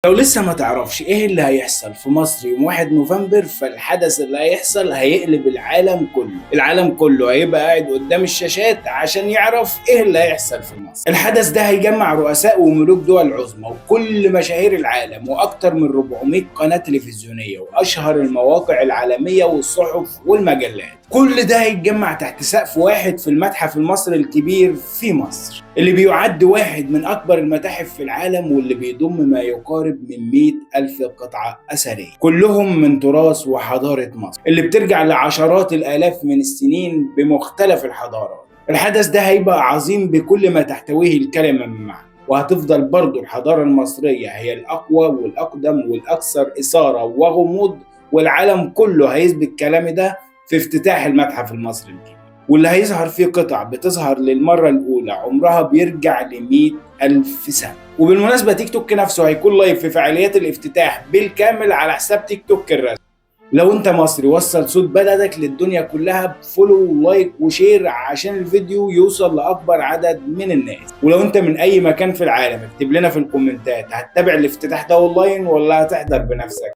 لو لسه ما تعرفش ايه اللي هيحصل في مصر يوم 1 نوفمبر، فالحدث اللي هيحصل هيقلب العالم كله. العالم كله هيبقى قاعد قدام الشاشات عشان يعرف ايه اللي هيحصل في مصر. الحدث ده هيجمع رؤساء وملوك دول عظمى وكل مشاهير العالم واكتر من 400 قناة تلفزيونية واشهر المواقع العالمية والصحف والمجلات. كل ده هيتجمع تحت سقف واحد في المتحف المصري الكبير في مصر، اللي بيعد واحد من أكبر المتاحف في العالم، واللي بيضم ما يقارب من 100,000 قطعة أثرية كلهم من تراث وحضارة مصر اللي بترجع لعشرات الآلاف من السنين بمختلف الحضارات. الحدث ده هيبقى عظيم بكل ما تحتويه الكلمة من معنى، وهتفضل برضو الحضارة المصرية هي الأقوى والأقدم والأكثر إثارة وغموض، والعالم كله هيثبت كلامي ده في افتتاح المتحف المصري الكبير، واللي هيظهر فيه قطع بتظهر للمرة الأولى عمرها بيرجع ل100,000 سنة. وبالمناسبة تيك توك نفسه هيكون لايف في فعاليات الافتتاح بالكامل على حساب تيك توك الرسمي. لو انت مصري وصل صوت بلدك للدنيا كلها بفولو ولايك وشير عشان الفيديو يوصل لأكبر عدد من الناس. ولو انت من أي مكان في العالم اكتب لنا في الكومنتات، هتتابع الافتتاح ده اونلاين ولا هتحضر بنفسك؟